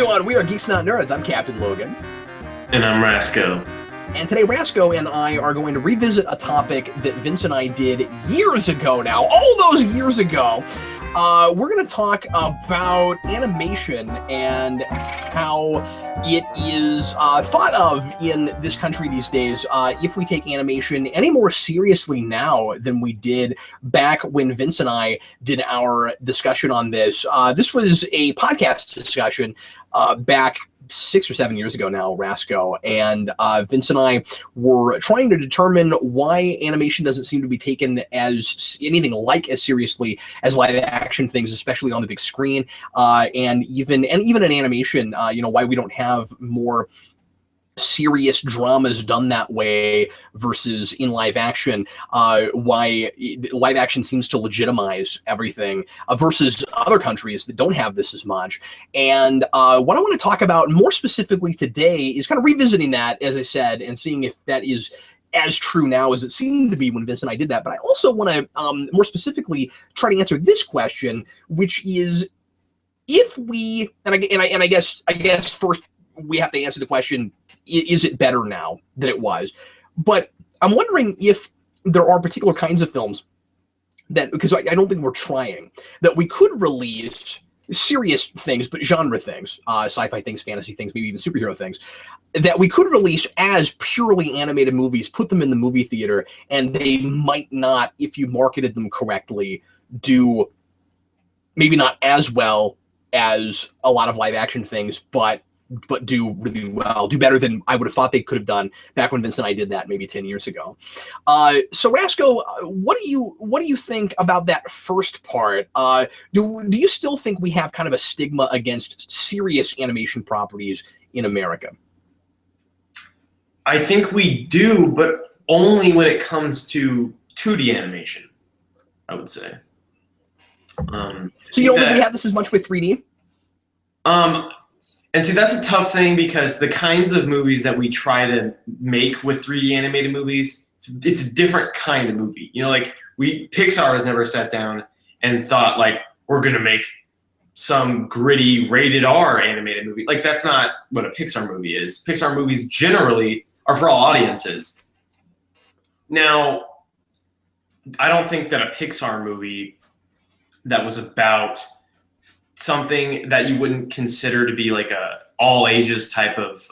everyone, we are Geeks Not Nerds. I'm Captain Logan. And I'm Rasco. And today Rasco and I are going to revisit a topic that Vince and I did years ago now, all those years ago. We're going to talk about animation and how it is thought of in this country these days, if we take animation any more seriously now than we did back when Vince and I did our discussion on this. This was a podcast discussion back 6 or 7 years ago now, Rasco, and Vince and I were trying to determine why animation doesn't seem to be taken as anything like as seriously as live action things, especially on the big screen, and even in animation, why we don't have more serious dramas done that way versus in live action, why live action seems to legitimize everything versus other countries that don't have this as much. And what I want to talk about more specifically today is kind of revisiting that, as I said, and seeing if that is as true now as it seemed to be when Vince and I did that. But I also want to more specifically try to answer this question, which is if we, and I guess first we have to answer the question, is it better now than it was? But I'm wondering if there are particular kinds of films that, because I don't think we're trying, that we could release serious things, but genre things, sci-fi things, fantasy things, maybe even superhero things, that we could release as purely animated movies, put them in the movie theater, and they might not, if you marketed them correctly, do maybe not as well as a lot of live action things, but do really well, do better than I would have thought they could have done back when Vince and I did that maybe 10 years ago. So Rasco, what do you think about that first part? Do you still think we have kind of a stigma against serious animation properties in America? I think we do, but only when it comes to 2D animation, I would say. So you don't think we have this as much with 3D? And see, that's a tough thing because the kinds of movies that we try to make with 3D animated movies, it's a different kind of movie. Pixar has never sat down and thought, like, we're going to make some gritty rated R animated movie. Like, that's not what a Pixar movie is. Pixar movies generally are for all audiences. Now, I don't think that a Pixar movie that was about something that you wouldn't consider to be like a all ages type of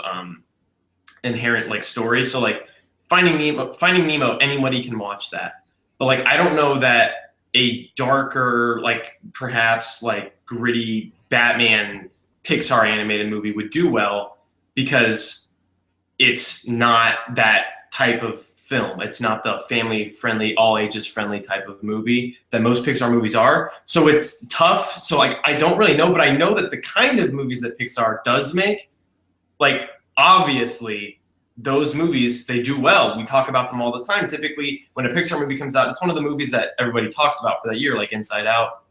inherent like story. So like Finding Nemo, anybody can watch that. But like I don't know that a darker, like perhaps like gritty Batman Pixar animated movie would do well because it's not that type of film. It's not the family-friendly, all-ages-friendly type of movie that most Pixar movies are. So it's tough. So like I don't really know, but I know that the kind of movies that Pixar does make, like obviously those movies, they do well. We talk about them all the time. Typically, when a Pixar movie comes out, it's one of the movies that everybody talks about for that year, like Inside Out.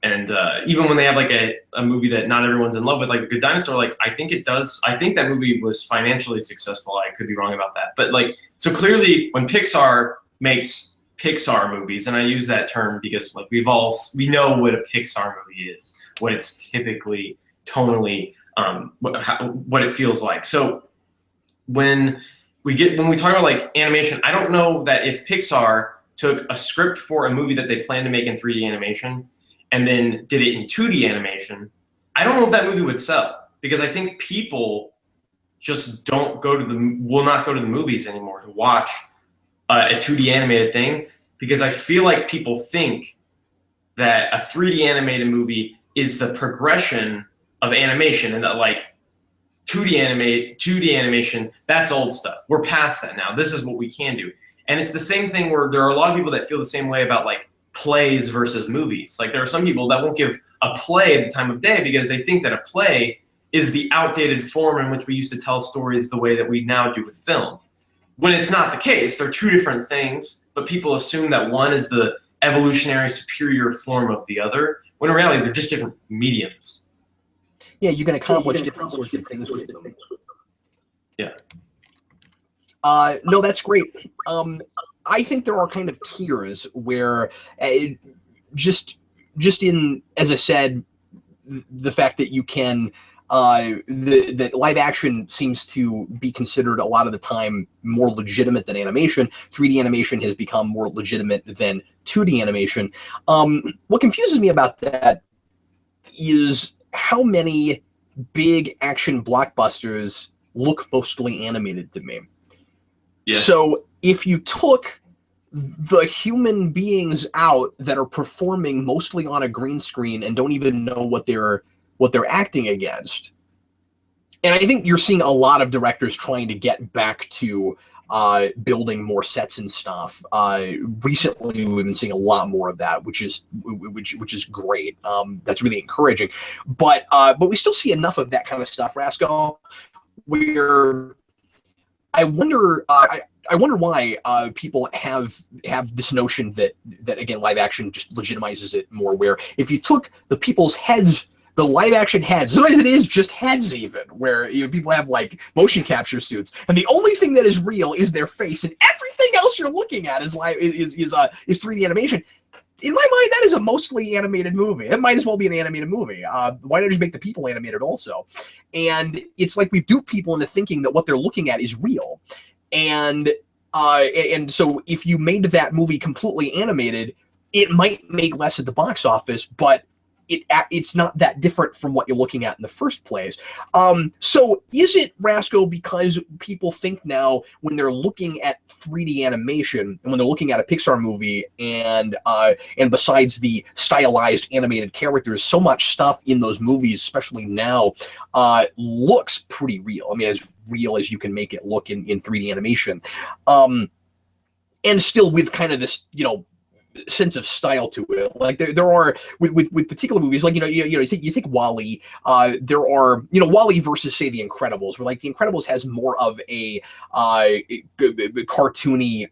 And even when they have like a movie that not everyone's in love with, like The Good Dinosaur, like I think that movie was financially successful. I could be wrong about that. But like, so clearly when Pixar makes Pixar movies, and I use that term because like we know what a Pixar movie is, what it's typically tonally, what it feels like. So when we talk about like animation, I don't know that if Pixar took a script for a movie that they plan to make in 3D animation and then did it in 2D animation, I don't know if that movie would sell because I think people just will not go to the movies anymore to watch a 2D animated thing because I feel like people think that a 3D animated movie is the progression of animation and that like 2D animation, that's old stuff. We're past that now. This is what we can do. And it's the same thing where there are a lot of people that feel the same way about like plays versus movies. Like there are some people that won't give a play at the time of day because they think that a play is the outdated form in which we used to tell stories the way that we now do with film. When it's not the case, they're two different things, but people assume that one is the evolutionary superior form of the other, when in reality they're just different mediums. Yeah, you can accomplish different sorts of things with them. Yeah. No, that's great. I think there are kind of tiers where just in, as I said, the fact that you can that live action seems to be considered a lot of the time more legitimate than animation. 3D animation has become more legitimate than 2D animation. What confuses me about that is how many big action blockbusters look mostly animated to me. Yeah. So if you took the human beings out that are performing mostly on a green screen and don't even know what they're acting against, and I think you're seeing a lot of directors trying to get back to building more sets and stuff. Recently, we've been seeing a lot more of that, which is great. That's really encouraging. But we still see enough of that kind of stuff, Rasco, where I wonder why people have this notion that again live action just legitimizes it more. Where if you took the people's heads, the live action heads, sometimes it is just heads even, where people have like motion capture suits, and the only thing that is real is their face, and everything else you're looking at is 3D animation. In my mind, that is a mostly animated movie. It might as well be an animated movie. Why not just make the people animated also? And it's like we've duped people into thinking that what they're looking at is real. And so if you made that movie completely animated, it might make less at the box office, but it's not that different from what you're looking at in the first place. So is it, Rasco, because people think now when they're looking at 3D animation and when they're looking at a Pixar movie and besides the stylized animated characters, so much stuff in those movies, especially now, looks pretty real. I mean, as real as you can make it look in 3D animation. And still with kind of this, sense of style to it. Like there are with particular movies, like you think WALL-E. There are WALL-E versus say The Incredibles, where like The Incredibles has more of a cartoony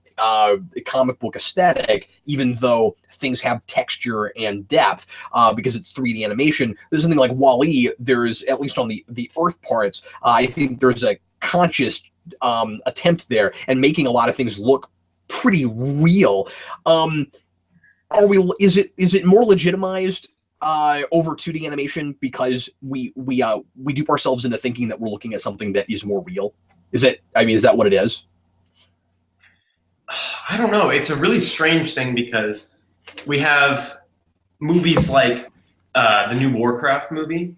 comic book aesthetic, even though things have texture and depth because it's 3D animation. There's something like WALL-E. There's at least on the Earth parts. I think there's a conscious attempt there and making a lot of things look pretty real. Is it more legitimized over 2D animation because we dupe ourselves into thinking that we're looking at something that is more real? Is that what it is? I don't know. It's a really strange thing because we have movies like the new Warcraft movie,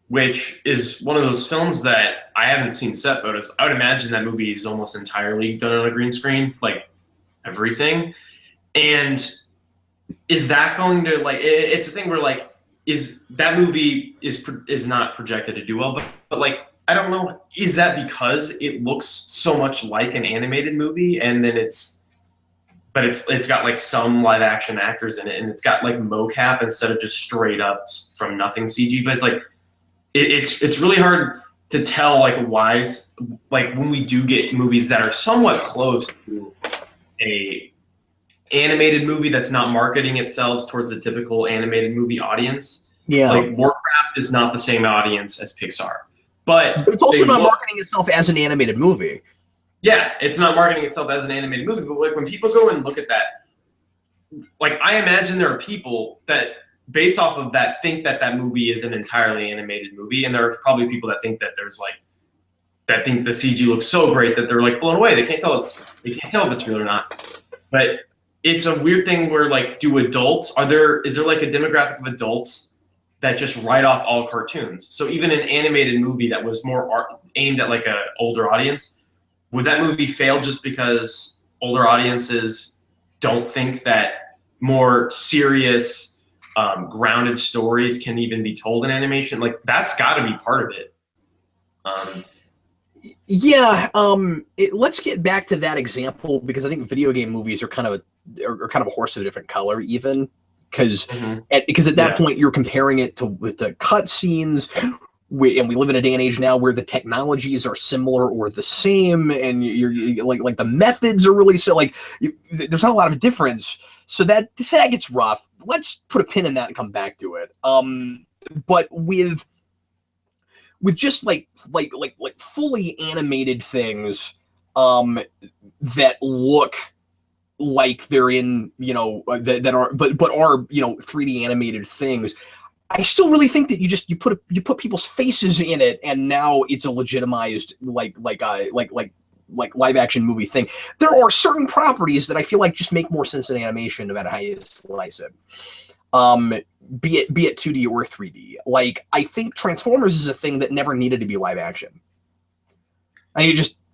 which is one of those films that I haven't seen set photos. I would imagine that movie is almost entirely done on a green screen, like everything. And is that going to it's a thing where like is that movie is not projected to do well, but like I don't know, is that because it looks so much like an animated movie and then it's got like some live action actors in it and it's got like mocap instead of just straight up from nothing CG, but it's like it's really hard to tell like why, like when we do get movies that are somewhat close to a animated movie that's not marketing itself towards the typical animated movie audience. Yeah. Like Warcraft is not the same audience as Pixar. But it's also not marketing itself as an animated movie. Yeah, it's not marketing itself as an animated movie. But like when people go and look at that, like I imagine there are people that based off of that think that movie is an entirely animated movie. And there are probably people that think that that think the CG looks so great that they're like blown away. They can't tell if it's real or not. But it's a weird thing where like, is there like a demographic of adults that just write off all cartoons? So even an animated movie that was more aimed at like a older audience, would that movie fail just because older audiences don't think that more serious, grounded stories can even be told in animation? Like that's got to be part of it. Let's get back to that example because I think video game movies are kind of a horse of a different color, even because at that point you're comparing it to cut scenes, and we live in a day and age now where the technologies are similar or the same, and you're like the methods are really there's not a lot of difference. So that gets rough. Let's put a pin in that and come back to it. But with just like fully animated things that look like they're in that are 3D animated things, I still really think that you put people's faces in it, and now it's a legitimized like live action movie thing. There are certain properties that I feel like just make more sense in animation, no matter how you slice it. Be it 2D or 3D. Like, I think Transformers is a thing that never needed to be live action.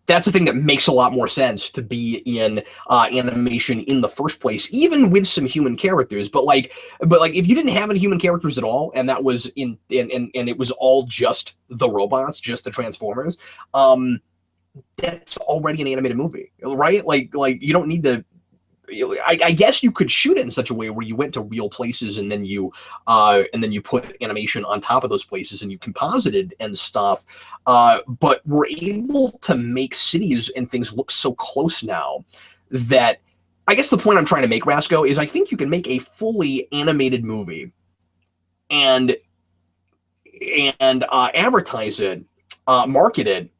That's a thing that makes a lot more sense to be in animation in the first place, even with some human characters. But if you didn't have any human characters at all, and that was and it was all just the robots, just the Transformers, that's already an animated movie, right? Like you don't need to. I guess you could shoot it in such a way where you went to real places and then you put animation on top of those places and you composited and stuff. But we're able to make cities and things look so close now that I guess the point I'm trying to make, Rasco, is I think you can make a fully animated movie and advertise it, market it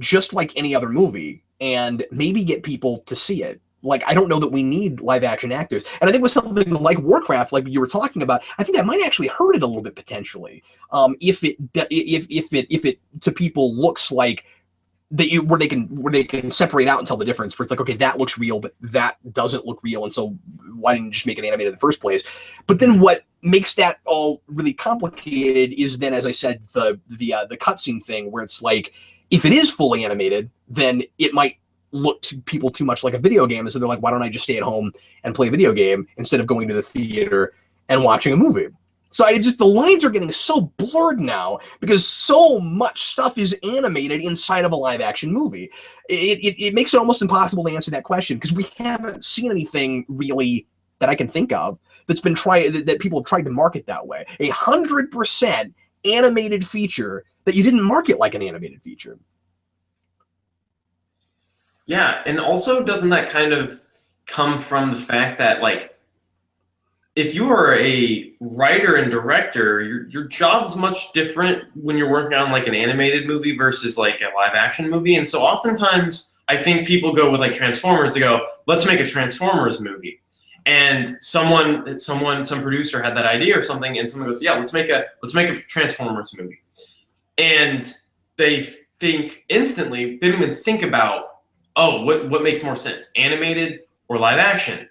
just like any other movie, and maybe get people to see it. Like, I don't know that we need live action actors. And I think with something like Warcraft, like you were talking about, I think that might actually hurt it a little bit potentially. If it to people looks like where they can separate out and tell the difference, where it's like, okay, that looks real, but that doesn't look real, and so why didn't you just make it animated in the first place? But then what makes that all really complicated is then, as I said, the cutscene thing, where it's like, if it is fully animated, then it might look to people too much like a video game, and so they're like, why don't I just stay at home and play a video game instead of going to the theater and watching a movie? So the lines are getting so blurred now because so much stuff is animated inside of a live action movie. It makes it almost impossible to answer that question, because we haven't seen anything really that I can think of that's been that people have tried to market that way. 100% animated feature that you didn't market like an animated feature. Yeah, and also doesn't that kind of come from the fact that, like, if you are a writer and director, your job's much different when you're working on like an animated movie versus like a live action movie. And so oftentimes I think people go with like Transformers, they go, let's make a Transformers movie. And some producer had that idea or something, and someone goes, yeah, let's make a Transformers movie. And they think instantly, they don't even think about, oh, what makes more sense, animated or live action?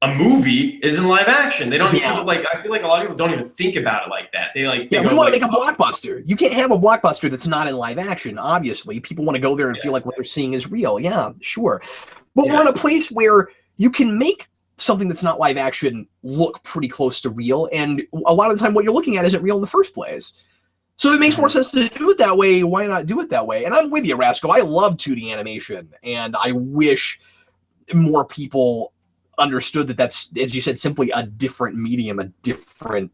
A movie is in live action. They don't even, like, I feel like a lot of people don't even think about it like that. They we want to make a blockbuster. You can't have a blockbuster that's not in live action, obviously. People want to go there and feel like what they're seeing is real. Yeah, sure. But we're in a place where you can make something that's not live action look pretty close to real, and a lot of the time what you're looking at isn't real in the first place. So it makes more sense to do it that way. Why not do it that way? And I'm with you, Rasco. I love 2D animation, and I wish more people understood that that's, as you said, simply a different medium, a different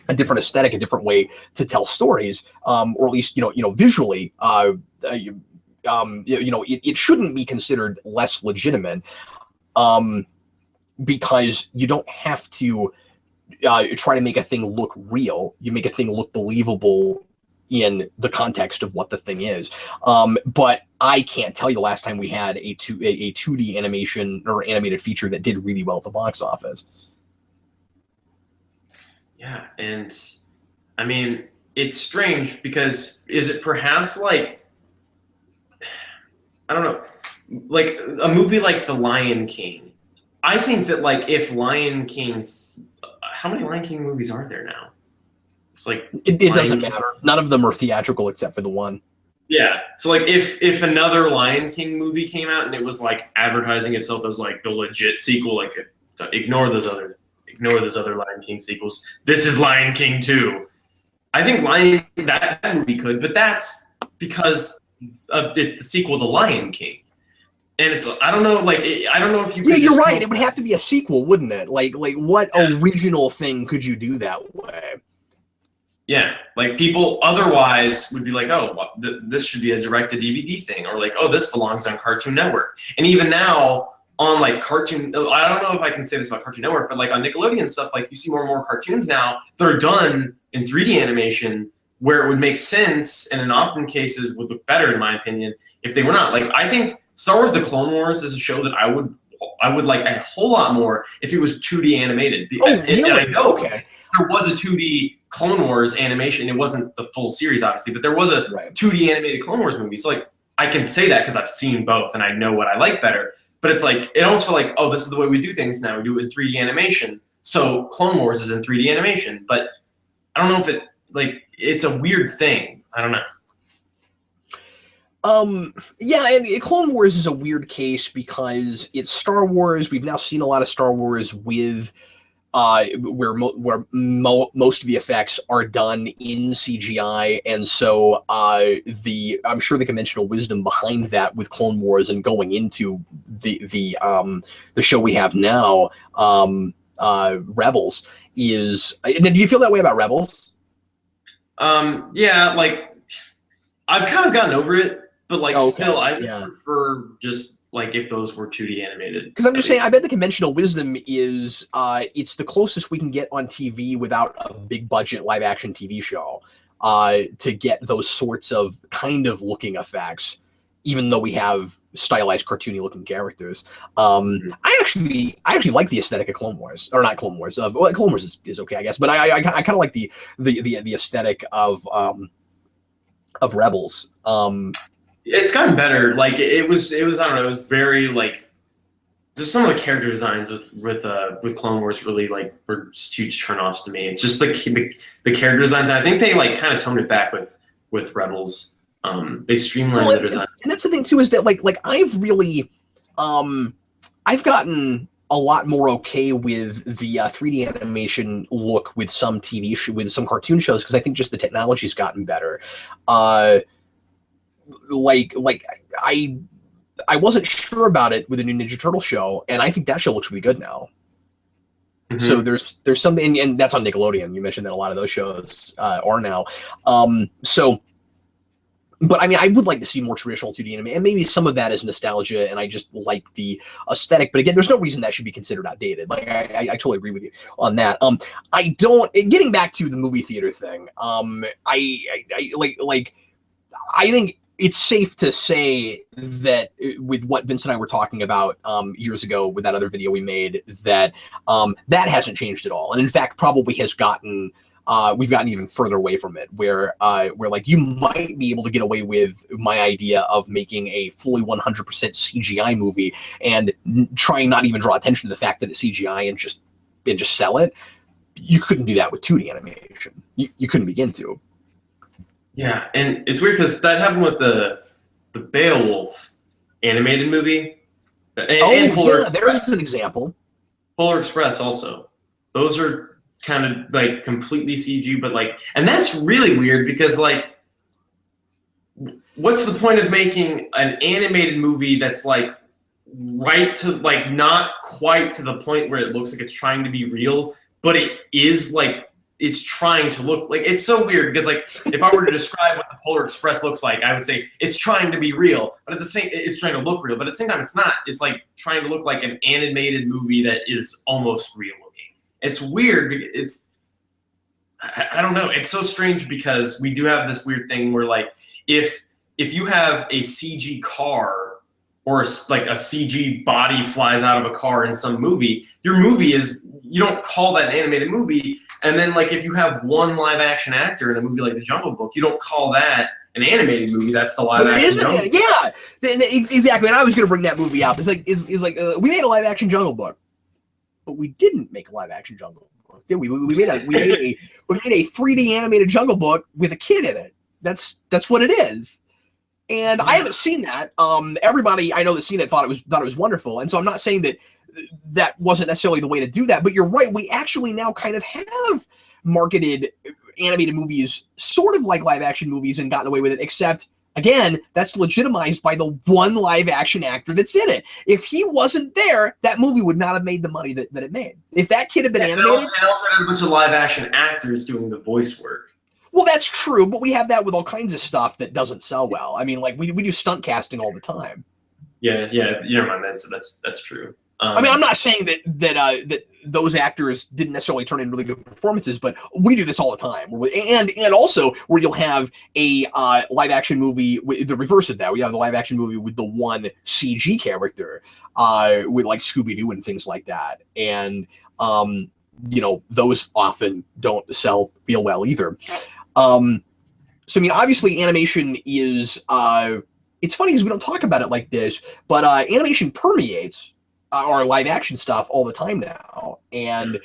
aesthetic, a different way to tell stories, or at least visually. It shouldn't be considered less legitimate, because you don't have to try to make a thing look real. You make a thing look believable in the context of what the thing is. But I can't tell you the last time we had a 2D animation or animated feature that did really well at the box office. Yeah, and I mean, it's strange because is it perhaps like, I don't know, like a movie like The Lion King? I think that, like, if Lion King, how many Lion King movies are there now? It's like it doesn't matter. None of them are theatrical except for the one. Yeah. So like if another Lion King movie came out and it was like advertising itself as like the legit sequel, like ignore those other Lion King sequels. This is Lion King 2. I think that movie could, but that's because it's the sequel to Lion King. And it's, I don't know, like, I don't know if you could. Yeah, you're right. It would have to be a sequel, wouldn't it? Like what original thing could you do that way? Yeah, like people otherwise would be like, oh, this should be a direct-to-DVD thing, or like, oh, this belongs on Cartoon Network. And even now on like Cartoon, I don't know if I can say this about Cartoon Network, but like on Nickelodeon stuff, like you see more and more cartoons now that are done in 3D animation, where it would make sense, and in often cases would look better, in my opinion, if they were not. Like, I think Star Wars: The Clone Wars is a show that I would like a whole lot more if it was 2D animated. Oh, really? And I know okay. there was a 2D Clone Wars animation. It wasn't the full series, obviously, but there was a 2D animated Clone Wars movie. So like I can say that because I've seen both and I know what I like better. But it's like it almost felt like, oh, this is the way we do things now. We do it in 3D animation. So Clone Wars is in 3D animation. But I don't know if it like it's a weird thing. I don't know. Yeah, and Clone Wars is a weird case because it's Star Wars. We've now seen a lot of Star Wars with where most of the effects are done in CGI, and so I'm sure the conventional wisdom behind that with Clone Wars and going into the show we have now, Rebels, is. Do you feel that way about Rebels? Yeah, like I've kind of gotten over it. But like still, I would prefer just like if those were 2D animated. Because I'm just saying, I bet the conventional wisdom is it's the closest we can get on TV without a big budget live action TV show to get those sorts of kind of looking effects, even though we have stylized cartoony looking characters. I actually like the aesthetic of Clone Wars, or not Clone Wars. Well, Clone Wars is okay, I guess, but I kind of like the aesthetic of Rebels. It's gotten better. Like it was I don't know, it was very like just some of the character designs with Clone Wars really like were just huge turnoffs to me. It's just the character designs, and I think they like kind of toned it back with Rebels. They streamlined the design. And that's the thing too, is that like I've really I've gotten a lot more okay with the 3D animation look with some with some cartoon shows, because I think just the technology's gotten better. Like I wasn't sure about it with the new Ninja Turtle show, and I think that show looks really good now. Mm-hmm. So there's something, and that's on Nickelodeon. You mentioned that a lot of those shows are now. But I mean, I would like to see more traditional 2D anime, and maybe some of that is nostalgia, and I just like the aesthetic. But again, there's no reason that should be considered outdated. Like I totally agree with you on that. I don't. Getting back to the movie theater thing, I think it's safe to say that with what Vince and I were talking about years ago with that other video we made, that that hasn't changed at all, and in fact probably has gotten. We've gotten even further away from it, where like you might be able to get away with my idea of making a fully 100% CGI movie and trying not even draw attention to the fact that it's CGI and just sell it. You couldn't do that with 2D animation. You couldn't begin to. Yeah, and it's weird because that happened with the Beowulf animated movie. And Polar Express. There's an example. Polar Express also. Those are kind of like completely CG, but like, and that's really weird because like, what's the point of making an animated movie that's like right to like not quite to the point where it looks like it's trying to be real, but it is like it's trying to look like, it's so weird because like if I were to describe what the Polar Express looks like, I would say it's trying to be real, but at the same, it's trying to look real, but at the same time it's not. It's like trying to look like an animated movie that is almost real looking. It's weird. I don't know. It's so strange because we do have this weird thing where like if you have a CG car or like a CG body flies out of a car in some movie, your movie is, you don't call that an animated movie. And then like if you have one live action actor in a movie like The Jungle Book, you don't call that an animated movie. That's the live action Jungle Book. Yeah, exactly. And I was going to bring that movie up. It's like we made a live action Jungle Book. But we didn't make a live action Jungle Book, did we? We made a 3D animated Jungle Book with a kid in it. That's what it is. And I haven't seen that. Everybody I know that's seen it thought it was wonderful. And so I'm not saying that wasn't necessarily the way to do that. But you're right. We actually now kind of have marketed animated movies sort of like live action movies and gotten away with it, except. Again, that's legitimized by the one live action actor that's in it. If he wasn't there, that movie would not have made the money that it made. If that kid had been animated. And also had a bunch of live action actors doing the voice work. Well, that's true, but we have that with all kinds of stuff that doesn't sell well. I mean, like we do stunt casting all the time. Yeah, never mind. That's true. I mean, I'm not saying that those actors didn't necessarily turn in really good performances, but we do this all the time. And also where you'll have a live action movie with the reverse of that. We have the live action movie with the one CG character with like Scooby-Doo and things like that. And those often don't sell real well either. So, I mean, obviously animation is, it's funny because we don't talk about it like this, but animation permeates our live action stuff all the time now. And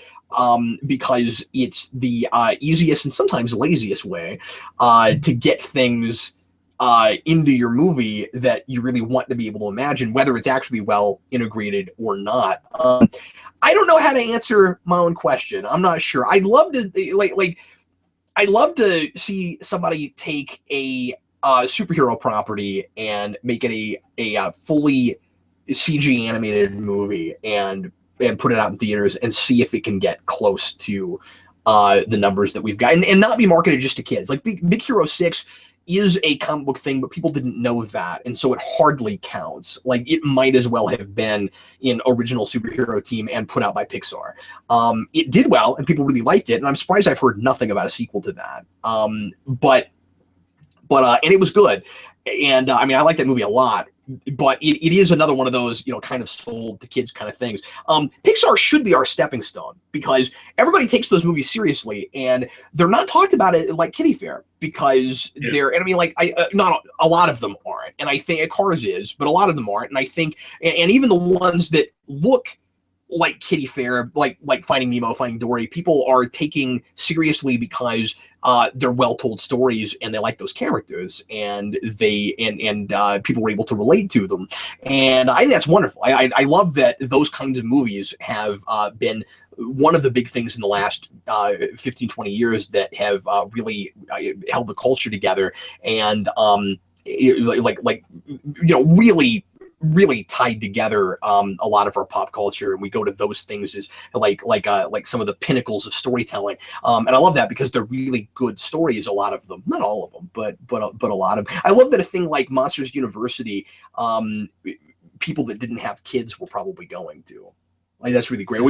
because it's the easiest and sometimes laziest way to get things into your movie that you really want to be able to imagine, whether it's actually well integrated or not. I don't know how to answer my own question. I'm not sure. I'd love to I'd love to see somebody take a superhero property and make it a fully CG animated movie and put it out in theaters and see if it can get close to the numbers that we've got, and not be marketed just to kids. Like Big Hero 6 is a comic book thing, but people didn't know that, and so it hardly counts. Like, it might as well have been an original superhero team and put out by Pixar. It did well, and people really liked it, and I'm surprised I've heard nothing about a sequel to that. But and it was good, and I mean, I like that movie a lot. But it is another one of those, kind of sold to kids kind of things. Pixar should be our stepping stone, because everybody takes those movies seriously, and they're not talked about it like Kitty Fair, because they're, and I mean, like, not a lot of them aren't, and I think Cars is, but a lot of them aren't, and I think, and even the ones that look like Kitty Fair, like Finding Nemo, Finding Dory, people are taking seriously because they're well-told stories and they like those characters, and people were able to relate to them, and I think that's wonderful. I love that those kinds of movies have been one of the big things in the last 15, 20 years that have really held the culture together, and really tied together a lot of our pop culture, and we go to those things as like some of the pinnacles of storytelling, and I love that because they're really good stories, a lot of them, not all of them, but a lot of them. I love that a thing like Monsters University, people that didn't have kids were probably going to. Like, that's really great.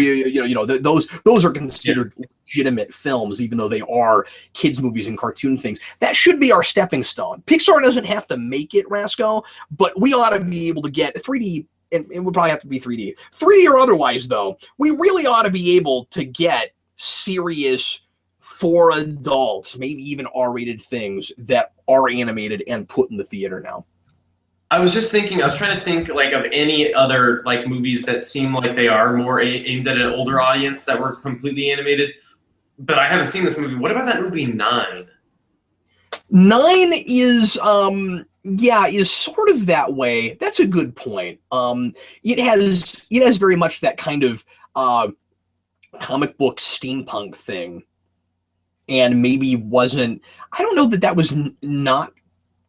Those are considered legitimate films, even though they are kids' movies and cartoon things. That should be our stepping stone. Pixar doesn't have to make it, Rasco, but we ought to be able to get 3D, and it would probably have to be 3D or otherwise, though. We really ought to be able to get serious, for adults, maybe even R-rated things that are animated and put in the theater now. I was trying to think like of any other like movies that seem like they are more aimed at an older audience that were completely animated, but I haven't seen this movie. What about that movie 9? 9 is is sort of that way. That's a good point. It has very much that kind of comic book steampunk thing, and maybe wasn't. I don't know that was not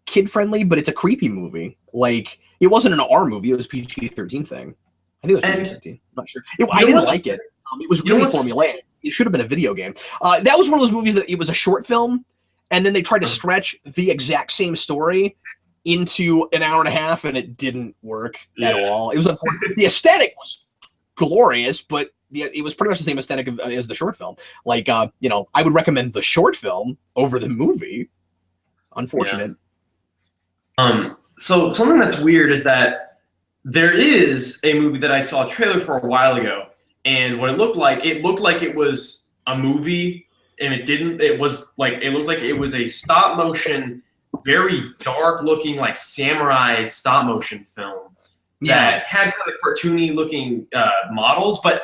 kid friendly, but it's a creepy movie. Like, it wasn't an R movie; it was a PG-13 thing. I think it was PG-13. I'm not sure. I didn't like it. It was really formulaic. It should have been a video game. That was one of those movies that it was a short film, and then they tried to stretch the exact same story into an hour and a half, and it didn't work at all. It was unfortunate. The aesthetic was glorious, but it was pretty much the same aesthetic as the short film. Like, I would recommend the short film over the movie. Unfortunate. Yeah. So something that's weird is that there is a movie that I saw a trailer for a while ago, and what it looked like it was a movie, and it didn't. It looked like it was a stop motion, very dark looking, like samurai stop motion film that had kind of cartoony looking models, but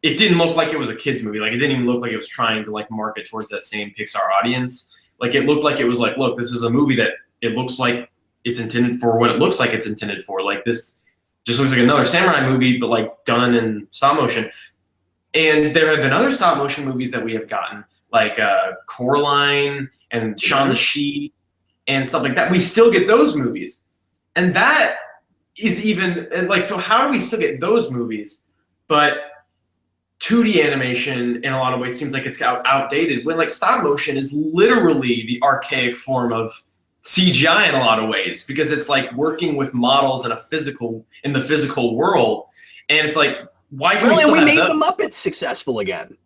it didn't look like it was a kids movie. Like, it didn't even look like it was trying to like market towards that same Pixar audience. Like, it looked like it was like, look, this is a movie that it looks like it's intended for what it looks like it's intended for. Like, this just looks like another samurai movie, but like done in stop motion. And there have been other stop motion movies that we have gotten, like Coraline and Shaun the Sheep and stuff like that. We still get those movies, and that is even like, so how do we still get those movies? But 2D animation in a lot of ways seems like it's outdated, when like stop motion is literally the archaic form of CGI in a lot of ways, because it's like working with models in the physical world, and it's like, why can we still have made those? the Muppets successful again.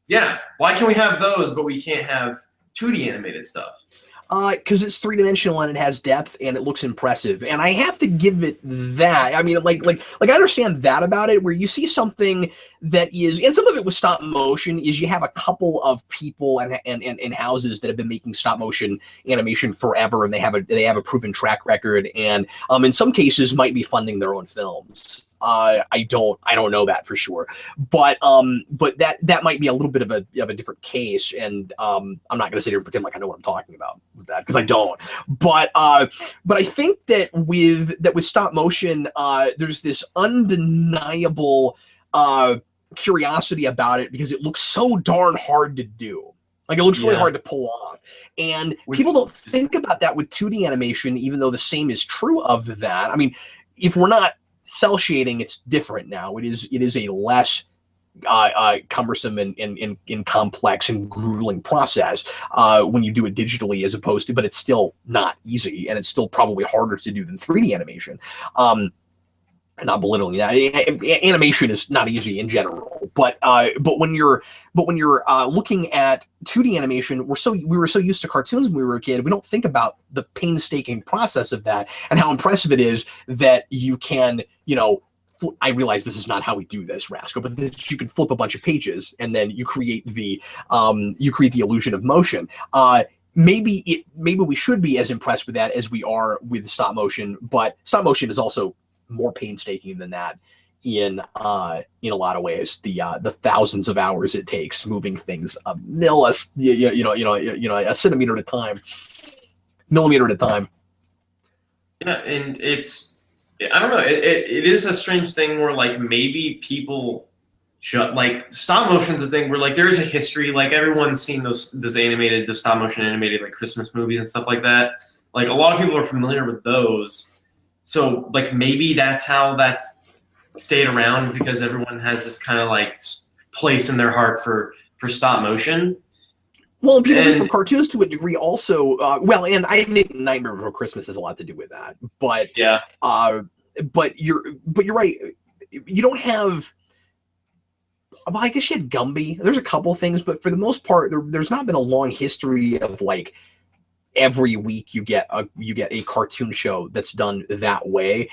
Yeah, why can we have those but we can't have 2D animated stuff? Because it's three-dimensional and it has depth and it looks impressive, and I have to give it that. I mean, like I understand that about it, where you see something that is, and some of it with stop motion is you have a couple of people and houses that have been making stop motion animation forever, and they have a proven track record, and in some cases might be funding their own films. I don't know that for sure, but that might be a little bit of a different case, and I'm not going to sit here and pretend like I know what I'm talking about with that, because I don't. But I think that with stop motion, there's this undeniable curiosity about it because it looks so darn hard to do. Like, it looks really hard to pull off. And people don't think about that with 2D animation, even though the same is true of that. I mean, if we're not cell shading, it's different now. It is a less cumbersome and complex and grueling process when you do it digitally, as opposed to, but it's still not easy, and it's still probably harder to do than 3D animation. Not belittling that. Animation is not easy in general, but when you're looking at 2D animation, we were so used to cartoons when we were a kid, we don't think about the painstaking process of that and how impressive it is that you can, I realize this is not how we do this, Rasco, but that you can flip a bunch of pages and then you create the illusion of motion. Maybe we should be as impressed with that as we are with stop motion, but stop motion is also more painstaking than that in a lot of ways. The thousands of hours it takes moving things a centimeter at a time, millimeter at a time. Yeah, and I don't know. It is a strange thing where, like, maybe people like, stop motion's a thing where, like, there is a history. Like, everyone's seen the stop motion animated, like, Christmas movies and stuff like that. Like, a lot of people are familiar with those. So, like, maybe that's how that's stayed around, because everyone has this kind of, like, place in their heart for stop motion. Well, people do for cartoons to a degree also. And I think Nightmare Before Christmas has a lot to do with that. But yeah, but you're right. You don't have. Well, I guess you had Gumby. There's a couple things, but for the most part, there's not been a long history of, like, every week you get a cartoon show that's done that way.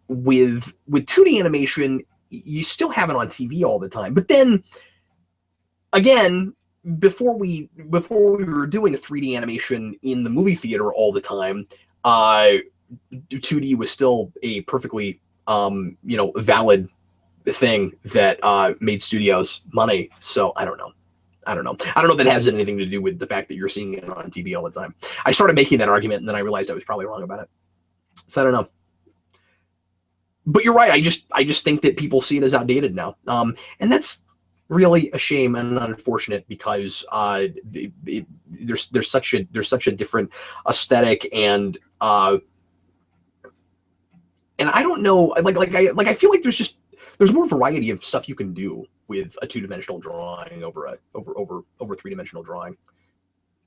With 2D animation, you still have it on TV all the time. But then again, before we were doing 3D animation in the movie theater all the time, 2D was still a perfectly valid thing that made studios money. So I don't know. I don't know if that has anything to do with the fact that you're seeing it on TV all the time. I started making that argument, and then I realized I was probably wrong about it. So I don't know. But you're right. I just think that people see it as outdated now, and that's really a shame and unfortunate, because there's such a different aesthetic, and I don't know. I feel like there's more variety of stuff you can do with a two-dimensional drawing over three-dimensional drawing.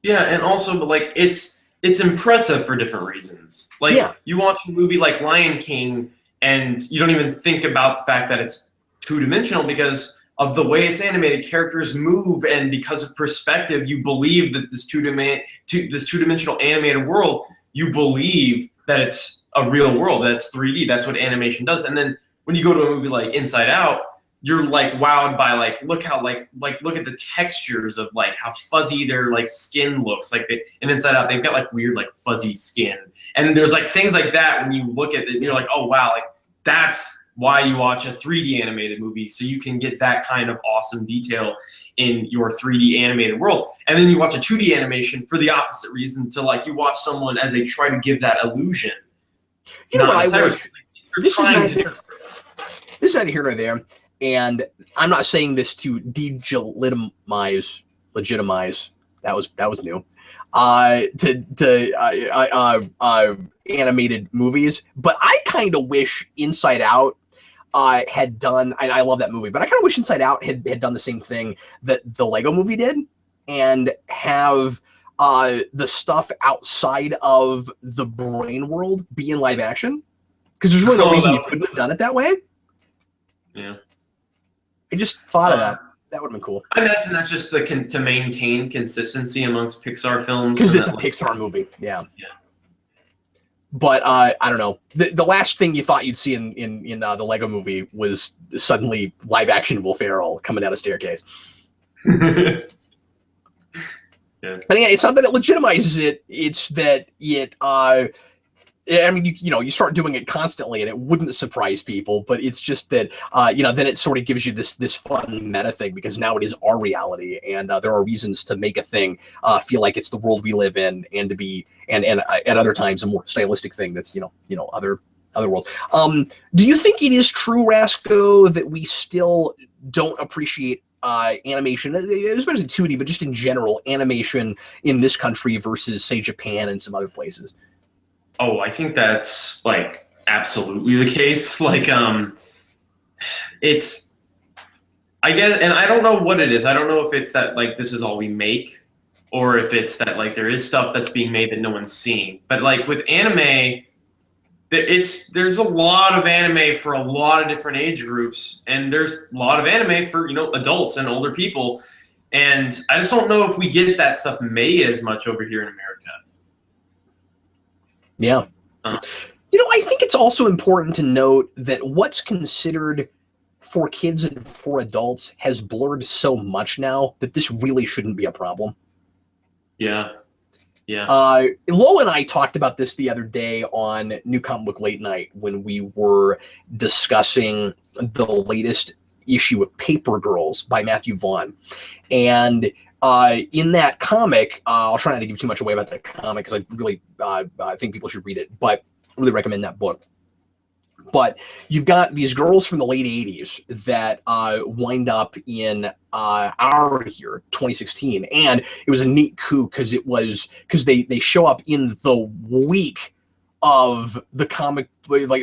Yeah, and also, but, like, it's impressive for different reasons. Like, you watch a movie like Lion King, and you don't even think about the fact that it's two-dimensional because of the way it's animated. Characters move, and because of perspective, you believe that this two-dimensional animated world, you believe that it's a real world, that it's 3D. That's what animation does. And then when you go to a movie like Inside Out, you're, like, wowed by, like, look how, like look at the textures of, like, how fuzzy their, like, skin looks. Like, in Inside Out, they've got, like, weird, like, fuzzy skin, and there's, like, things like that when you look at it, you're like, oh wow, like, that's why you watch a 3D animated movie, so you can get that kind of awesome detail in your 3D animated world. And then you watch a 2D animation for the opposite reason, to, like, you watch someone as they try to give that illusion. You know what I wish? This is neither here nor there. And I'm not saying this to legitimize. That was new. Animated movies, but I kind of wish Inside Out had done. I love that movie, but I kind of wish Inside Out had done the same thing that the Lego movie did, and have the stuff outside of the brain world be in live action. Because there's really no reason you couldn't have done it that way. Yeah. I just thought of that. That would have been cool. I imagine that's just to maintain consistency amongst Pixar films. Because it's a Pixar movie. Yeah. Yeah. But I don't know. The last thing you thought you'd see in the Lego movie was suddenly live action Will Ferrell coming down a staircase. Yeah. And again, it's not that it legitimizes it; it's that it. I mean, you start doing it constantly, and it wouldn't surprise people. But it's just that then it sort of gives you this fun meta thing because now it is our reality, and there are reasons to make a thing feel like it's the world we live in, and to be and at other times a more stylistic thing that's other world. Do you think it is true, Rasco, that we still don't appreciate animation, especially 2D, but just in general, animation in this country versus, say, Japan and some other places? Oh, I think that's like absolutely the case. Like, it's, I guess, and I don't know what it is. I don't know if it's that like this is all we make, or if it's that like there is stuff that's being made that no one's seeing. But like with anime, there's a lot of anime for a lot of different age groups, and there's a lot of anime for adults and older people, and I just don't know if we get that stuff made as much over here in America. Yeah. I think it's also important to note that what's considered for kids and for adults has blurred so much now that this really shouldn't be a problem. Yeah. Yeah. Lo and I talked about this the other day on New Comic Book Late Night when we were discussing the latest issue of Paper Girls by Matthew Vaughn. And in that comic, I'll try not to give too much away about that comic because I really I think people should read it, but I really recommend that book. But you've got these girls from the late 80s that wind up in our here, 2016. And it was a neat coup because they show up in the week of the comic, like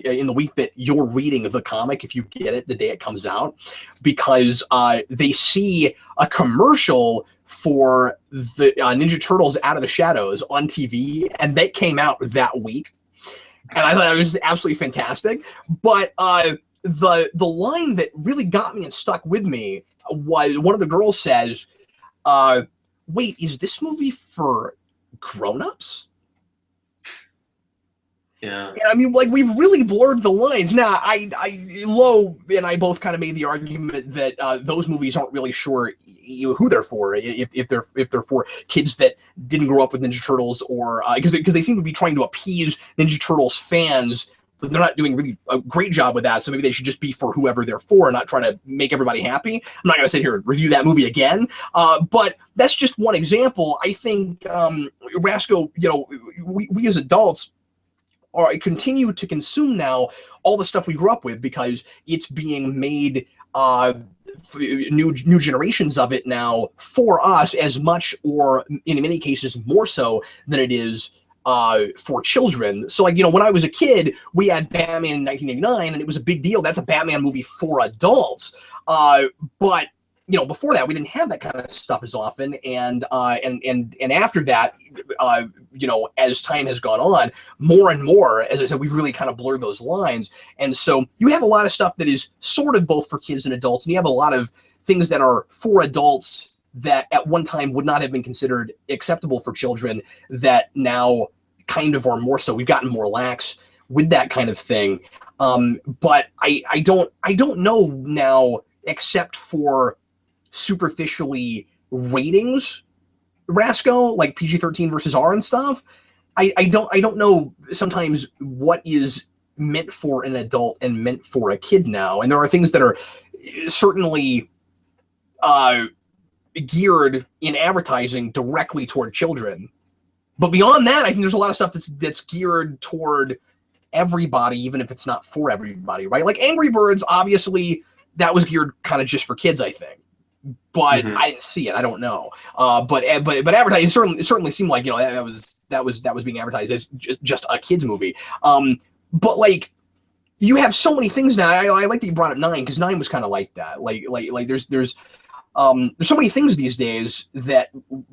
in the week that you're reading the comic, if you get it the day it comes out, because they see a commercial for the Ninja Turtles Out of the Shadows on TV, and they came out that week. And I thought it was absolutely fantastic. But the line that really got me and stuck with me was one of the girls says, wait, is this movie for grown-ups? Yeah. And I mean, like, we've really blurred the lines. Now, Lo and I both kind of made the argument that those movies aren't really sure who they're for. If they're for kids that didn't grow up with Ninja Turtles, or because they seem to be trying to appease Ninja Turtles fans, but they're not doing really a great job with that. So maybe they should just be for whoever they're for, and not try to make everybody happy. I'm not going to sit here and review that movie again, but that's just one example. I think Rasco, we as adults continue to consume now all the stuff we grew up with because it's being made new generations of it now for us as much, or in many cases more so than it is for children. So like, when I was a kid, we had Batman in 1989 and it was a big deal. That's a Batman movie for adults. But before that, we didn't have that kind of stuff as often, and after that, as time has gone on, more and more, as I said, we've really kind of blurred those lines, and so you have a lot of stuff that is sort of both for kids and adults, and you have a lot of things that are for adults that at one time would not have been considered acceptable for children that now kind of are more so. We've gotten more lax with that kind of thing, but I don't know now, except for superficially ratings, Rasco, like PG-13 versus R and stuff. I don't know sometimes what is meant for an adult and meant for a kid now, and there are things that are certainly geared in advertising directly toward children, but beyond that, I think there's a lot of stuff that's geared toward everybody, even if it's not for everybody, right? Like Angry Birds, obviously that was geared kind of just for kids, I think. But I didn't see it. I don't know. But advertising certainly seemed like that was being advertised as just a kids movie. But like, you have so many things now. I like that you brought up 9, because 9 was kind of like that. Like there's so many things these days that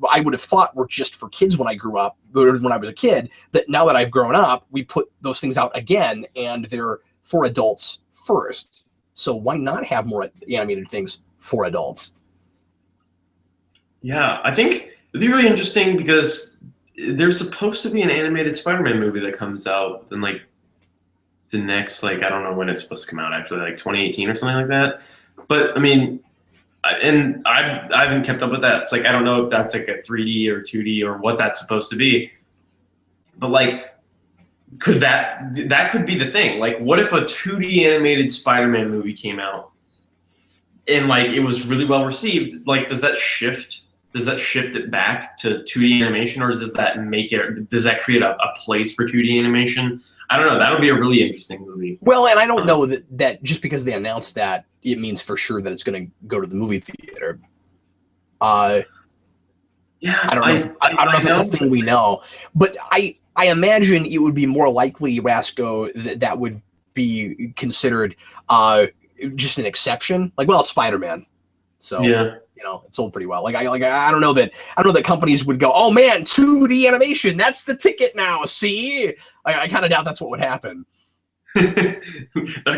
I would have thought were just for kids when I grew up, when I was a kid, that now that I've grown up, we put those things out again, and they're for adults first. So why not have more animated things for adults. Yeah, I think it'd be really interesting because there's supposed to be an animated Spider-Man movie that comes out in like the next, like, I don't know when it's supposed to come out, actually, like 2018 or something like that. But I mean, I haven't kept up with that. It's like, I don't know if that's like a 3D or 2D or what that's supposed to be. But like, could that could be the thing? Like, what if a 2D animated Spider-Man movie came out and like it was really well received? Like, does that shift it back to 2D animation, or does that create a place for 2D animation? I don't know. That would be a really interesting movie. Well, and I don't know that just because they announced that, it means for sure that it's going to go to the movie theater. Yeah, I don't know. I don't know if that's a thing we know, but I imagine it would be more likely, Rasco, that would be considered just an exception. Like, well, it's Spider-Man, so yeah. you know, it sold pretty well. Like I don't know that companies would go, oh man, 2D animation, that's the ticket now. See, I kind of doubt that's what would happen. They're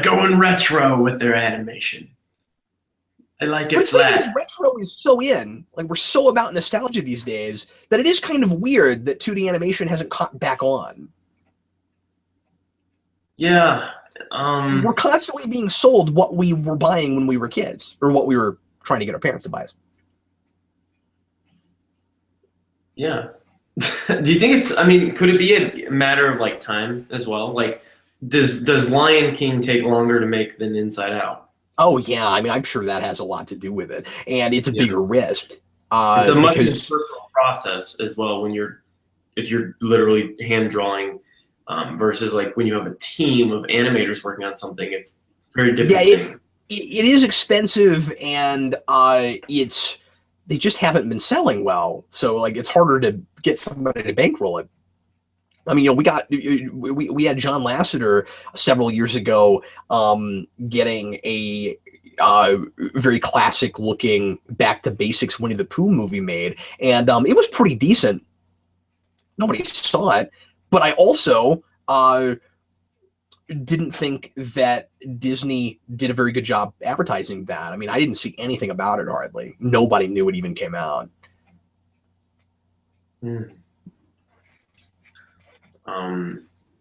going retro with their animation. I like it flat. Retro is so in, like, we're so about nostalgia these days that it is kind of weird that 2D animation hasn't caught back on. Yeah. We're constantly being sold what we were buying when we were kids, or what we were trying to get our parents to buy us. Yeah. Do you think it's, I mean, could it be a matter of like time as well? Like, does Lion King take longer to make than Inside Out? Oh yeah, I mean, I'm sure that has a lot to do with it, and it's a bigger risk. It's a much more personal process as well if you're literally hand drawing, versus like when you have a team of animators working on something. It's very different. Yeah, it is expensive, and they just haven't been selling well. So like, it's harder to get somebody to bankroll it. I mean, you know, we had John Lasseter several years ago getting a very classic looking back to basics Winnie the Pooh movie made, and it was pretty decent. Nobody saw it, but I also didn't think that Disney did a very good job advertising that. I mean, I didn't see anything about it hardly. Nobody knew it even came out.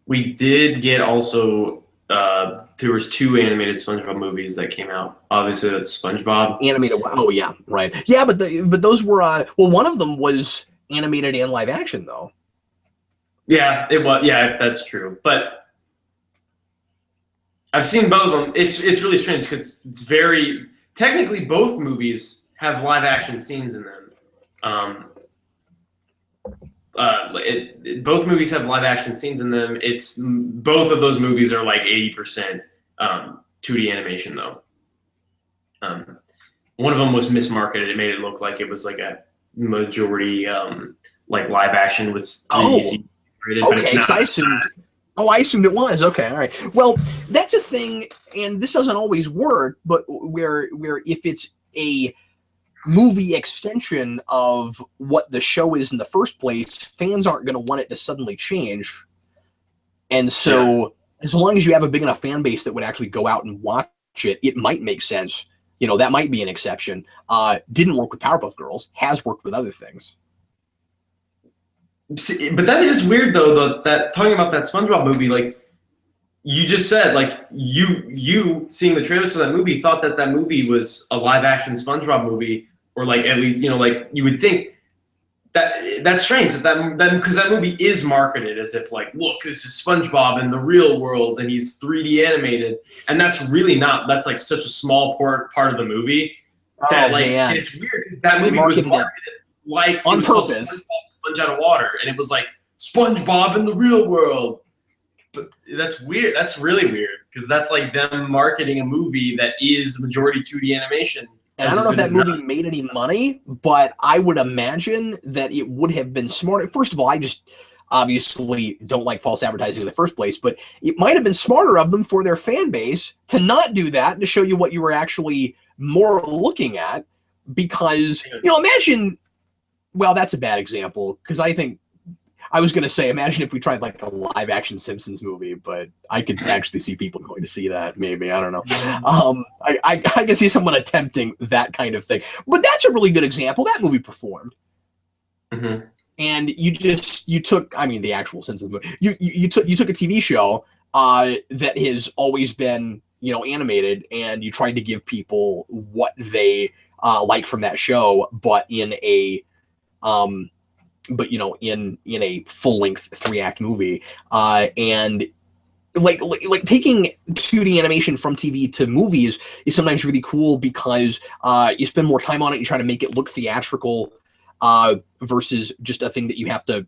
We did get also there was 2 animated SpongeBob movies that came out. Obviously, that's SpongeBob. Animated. Oh yeah, right. Yeah, but those were well, one of them was animated and live action though. Yeah, it was. Yeah, that's true. But I've seen both of them. It's really strange because it's very technically both movies have live action scenes in them. Both movies have live action scenes in them. It's both of those movies are like 80% 2D animation though. One of them was mismarketed. It made it look like it was like a majority like live action with 3D. But it's not. I assumed it was. Okay, all right. Well, that's a thing, and this doesn't always work, but where if it's a movie extension of what the show is in the first place, fans aren't going to want it to suddenly change. And so as long as you have a big enough fan base that would actually go out and watch it, it might make sense. You know, that might be an exception. Didn't work with Powerpuff Girls, has worked with other things. See, but that is weird though, that talking about that SpongeBob movie, like you just said, like you seeing the trailers for that movie thought that movie was a live action SpongeBob movie, or like at least, you know, like you would think that's strange that because that movie is marketed as if like, look, this is SpongeBob in the real world and he's 3D animated, and that's really not. That's like such a small part of the movie that it's weird. That movie was marketed like on purpose. Sponge out of water, and it was like SpongeBob in the real world. But that's weird. That's really weird because that's like them marketing a movie that is majority 2D animation. And I don't know if that movie made any money, but I would imagine that it would have been smarter. First of all, I just obviously don't like false advertising in the first place, but it might have been smarter of them for their fan base to not do that and to show you what you were actually more looking at. Because, you know, imagine. Well, that's a bad example because I think I was gonna say, imagine if we tried like a live action Simpsons movie, but I could actually see people going to see that. Maybe, I don't know. I can see someone attempting that kind of thing, but that's a really good example. That movie performed. Mm-hmm. And you took, I mean, the actual Simpsons movie. You took a TV show that has always been, you know, animated, and you tried to give people what they like from that show, but in a but you know, in a full length 3-act movie, and like taking 2D animation from TV to movies is sometimes really cool because you spend more time on it. You try to make it look theatrical versus just a thing that you have to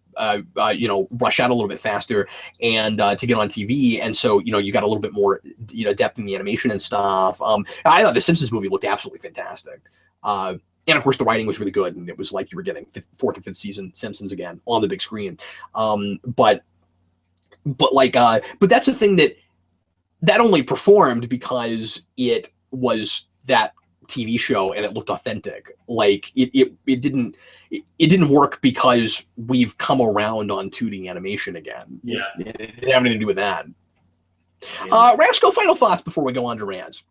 you know, rush out a little bit faster and to get on TV. And so, you know, you got a little bit more, you know, depth in the animation and stuff. I thought the Simpsons movie looked absolutely fantastic. And of course, the writing was really good, and it was like you were getting fourth or fifth season Simpsons again on the big screen. But that's a thing that only performed because it was that TV show and it looked authentic. Like it didn't work because we've come around on 2D animation again. Yeah, it didn't have anything to do with that. Yeah. Rasco, final thoughts before we go on to rants.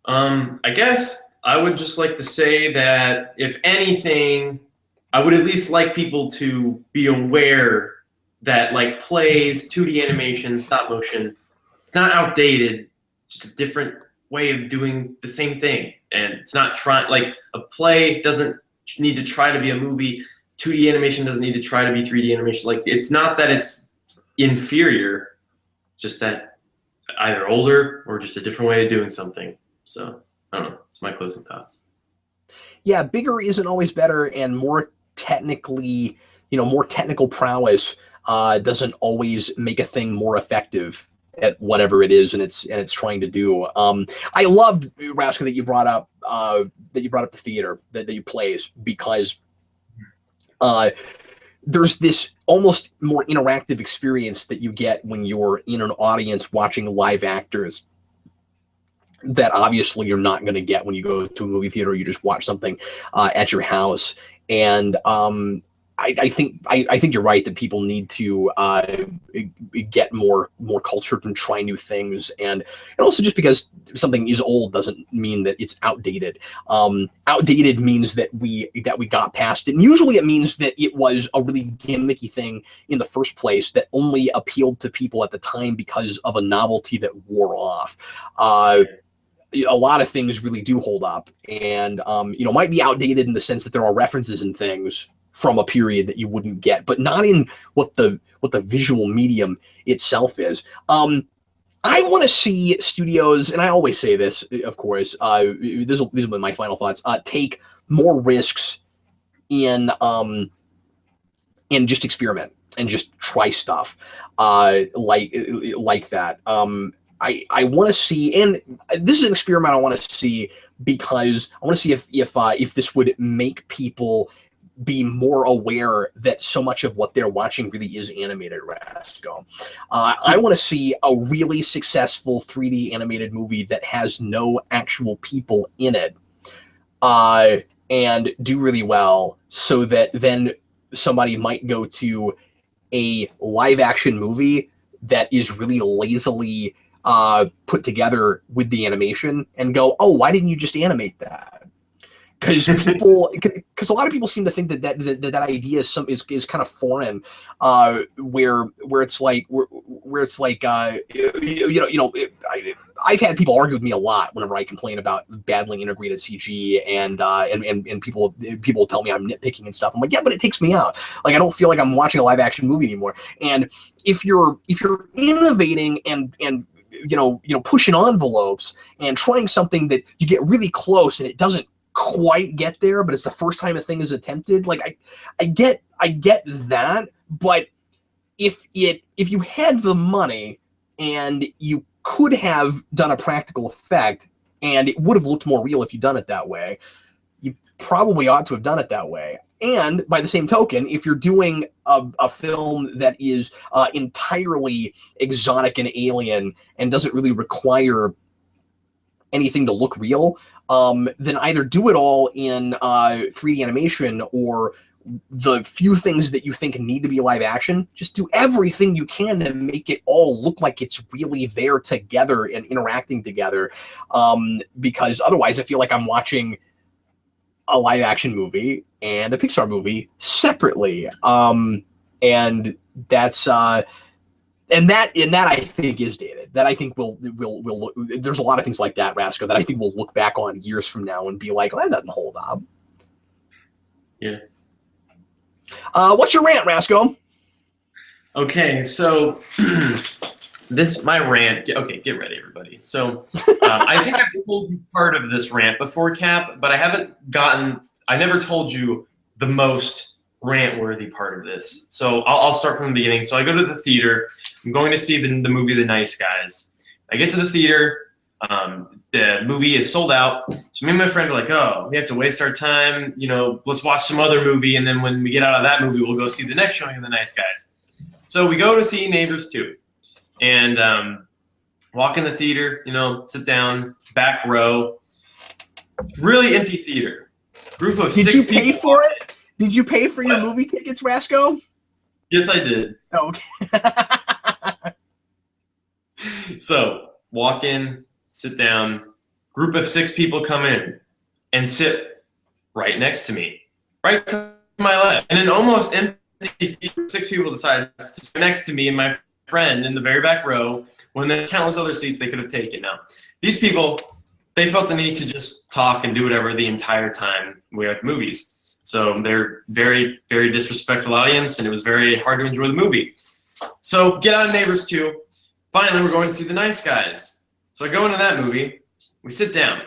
I guess I would just like to say that if anything, I would at least like people to be aware that like plays, 2D animation, stop motion, it's not outdated, just a different way of doing the same thing. And it's not trying, like a play doesn't need to try to be a movie. 2D animation doesn't need to try to be 3D animation. Like it's not that it's inferior, just that either older or just a different way of doing something. So I don't know. It's my closing thoughts. Yeah, bigger isn't always better, and more technically, you know, more technical prowess doesn't always make a thing more effective at whatever it is and it's trying to do. I loved, Rasco, that you brought up the theater that you plays, because there's this almost more interactive experience that you get when you're in an audience watching live actors that obviously you're not going to get when you go to a movie theater or you just watch something at your house. And I think you're right that people need to get more cultured and try new things, and also just because something is old doesn't mean that it's outdated. Outdated means that we got past it, and usually it means that it was a really gimmicky thing in the first place that only appealed to people at the time because of a novelty that wore off. A lot of things really do hold up, and you know, might be outdated in the sense that there are references and things from a period that you wouldn't get, but not in what the visual medium itself is. I want to see studios, and I always say this, of course, these will be my final thoughts, take more risks in just experiment and just try stuff like that. I want to see, and this is an experiment I want to see because I want to see if this would make people be more aware that so much of what they're watching really is animated, Rasco. I want to see a really successful 3D animated movie that has no actual people in it and do really well, so that then somebody might go to a live action movie that is really lazily put together with the animation and go, oh, why didn't you just animate that? Because a lot of people seem to think that idea is kind of foreign, where it's like I've had people argue with me a lot whenever I complain about badly integrated CG and people tell me I'm nitpicking and stuff. I'm like, yeah, but it takes me out. Like I don't feel like I'm watching a live action movie anymore. And if you're innovating and pushing envelopes and trying something that you get really close and it doesn't quite get there, but it's the first time a thing is attempted. Like I get that, but if you had the money and you could have done a practical effect and it would have looked more real if you'd done it that way, you probably ought to have done it that way. And by the same token, if you're doing a film that is entirely exotic and alien and doesn't really require anything to look real, then either do it all in 3D animation or the few things that you think need to be live action, just do everything you can to make it all look like it's really there together and interacting together. Because otherwise I feel like I'm watching a live action movie and a Pixar movie separately. And that's and that I think is dated. That I think will look, there's a lot of things like that, Rasco, that I think we'll look back on years from now and be like, oh, that doesn't hold up. Yeah. What's your rant, Rasco? Okay, so my rant. Okay, get ready, everybody. So I think I've told you part of this rant before, Cap, but I never told you the most rant-worthy part of this. So I'll start from the beginning. So I go to the theater. I'm going to see the movie The Nice Guys. I get to the theater. The movie is sold out. So me and my friend are like, oh, we have to waste our time. Let's watch some other movie. And then when we get out of that movie, we'll go see the next showing of The Nice Guys. So we go to see Neighbors 2. And walk in the theater, sit down, back row. Really empty theater. Group of 6 people. Did you pay for it? Did you pay for your movie tickets, Rasco? Yes, I did. Oh, okay. So walk in, sit down. Group of 6 people come in and sit right next to me, right to my left. And an almost empty theater, 6 people decide to sit next to me and my friend in the very back row when there are countless other seats they could have taken. Now, these people, they felt the need to just talk and do whatever the entire time we were at the movies. So they're very, very disrespectful audience, and it was very hard to enjoy the movie. So get out of Neighbors 2. Finally, we're going to see The Nice Guys. So I go into that movie. We sit down.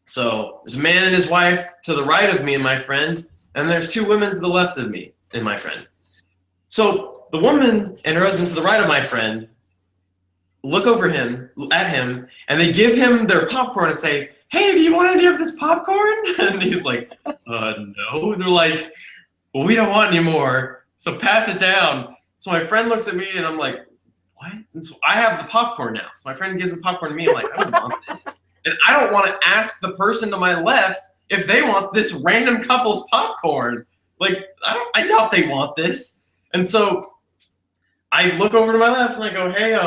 So there's a man and his wife to the right of me and my friend, and there's 2 women to the left of me and my friend. So the woman and her husband to the right of my friend look at him, and they give him their popcorn and say, hey, do you want any of this popcorn? And he's like, no. And they're like, well, we don't want any more, so pass it down. So my friend looks at me, and I'm like, what? And so I have the popcorn now. So my friend gives the popcorn to me. I'm like, I don't want this. And I don't want to ask the person to my left if they want this random couple's popcorn. Like, I doubt they want this. And so I look over to my left, and I go, hey,